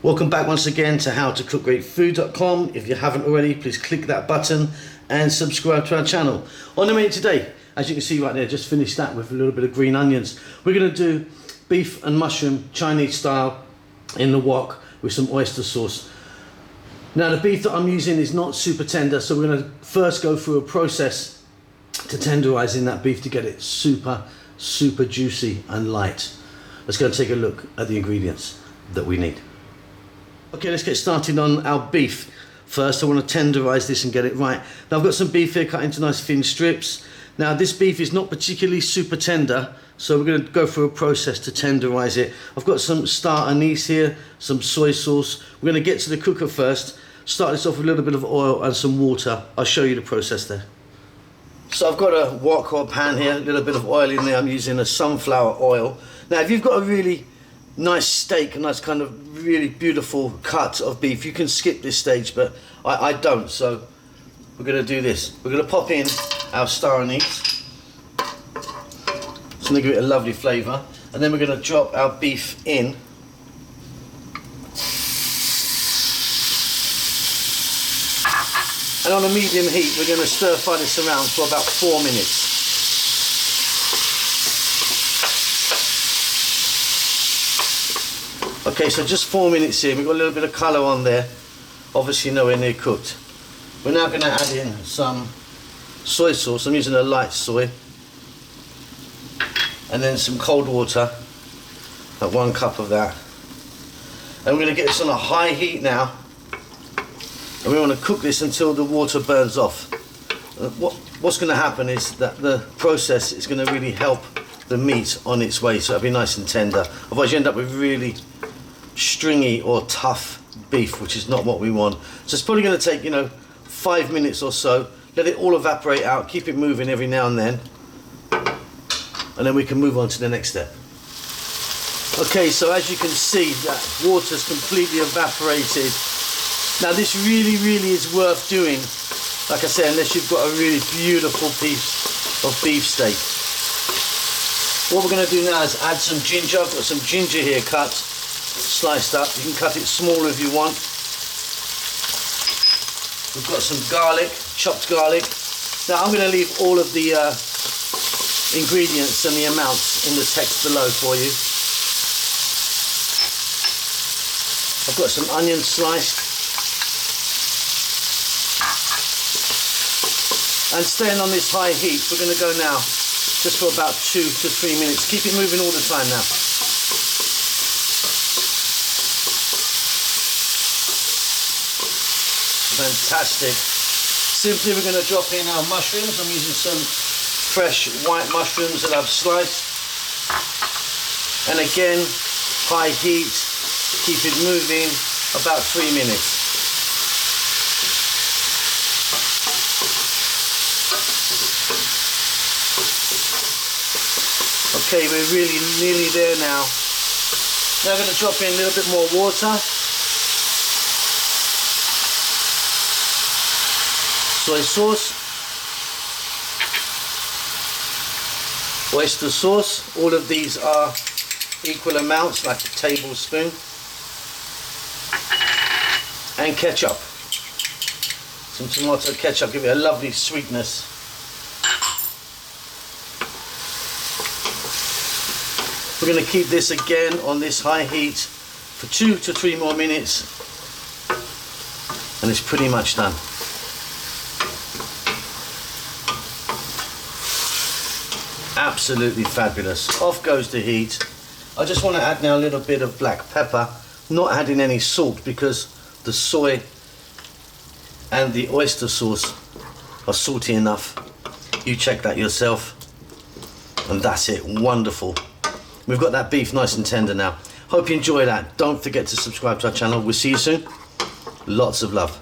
Welcome back once again to howtocookgreatfood.com. If you haven't already, please click that button and subscribe to our channel. On the menu today, as you can see right there, just finished that with a little bit of green onions. We're going to do beef and mushroom Chinese style in the wok with some oyster sauce. Now the beef that I'm using is not super tender, so we're going to first go through a process to tenderizing that beef to get it super juicy and light. Let's go and take a look at the ingredients that we need. Okay, let's get started on our beef. First, I want to tenderize this and get it right. Now I've got some beef here cut into nice thin strips. Now this beef is not particularly super tender, so we're going to go through a process to tenderize it. I've got some star anise here, some soy sauce. We're going to get to the cooker first. Start this off with a little bit of oil and some water. I'll show you the process there. So I've got a wok or pan here, a little bit of oil in there. I'm using a sunflower oil. Now if you've got a really nice steak, a nice kind of really beautiful cut of beef, you can skip this stage, but I don't, so we're going to do this. We're going to pop in our star anise. It's going to give it a lovely flavour, and then we're going to drop our beef in. And on a medium heat, we're going to stir fry this around for about 4 minutes. Okay, so just 4 minutes here, we've got a little bit of colour on there, obviously nowhere near cooked. We're now going to add in some soy sauce. I'm using a light soy, and then some cold water, about 1 cup of that. And we're going to get this on a high heat now, and we want to cook this until the water burns off. What's going to happen is that the process is going to really help the meat on its way, so it'll be nice and tender. Otherwise you end up with really stringy or tough beef, which is not what we want. So it's probably going to take, 5 minutes or so. Let it all evaporate out, keep it moving every now and then, and then we can move on to the next step. Okay, so as you can see, that water's completely evaporated. Now this really is worth doing, like I said, unless you've got a really beautiful piece of beef steak. What we're going to do now is add some ginger. I've got some ginger here cut, sliced up. You can cut it smaller if you want. We've got some garlic, chopped garlic. Now I'm going to leave all of the ingredients and the amounts in the text below for you. I've got some onion sliced. And staying on this high heat, we're going to go now just for about 2 to 3 minutes. Keep it moving all the time now. Fantastic. Simply we're going to drop in our mushrooms. I'm using some fresh white mushrooms that I've sliced. And again, high heat, keep it moving about 3 minutes. Okay, we're really nearly there now. Now I'm going to drop in a little bit more water. Soy sauce. Oyster sauce. All of these are equal amounts, like a tablespoon. And ketchup. Some tomato ketchup, give it a lovely sweetness. We're going to keep this again on this high heat for 2 to 3 more minutes, and it's pretty much done. Absolutely fabulous. Off goes the heat. I just want to add now a little bit of black pepper, not adding any salt because the soy and the oyster sauce are salty enough. You check that yourself. And that's it. Wonderful. We've got that beef nice and tender now. Hope you enjoy that. Don't forget to subscribe to our channel. We'll see you soon. Lots of love.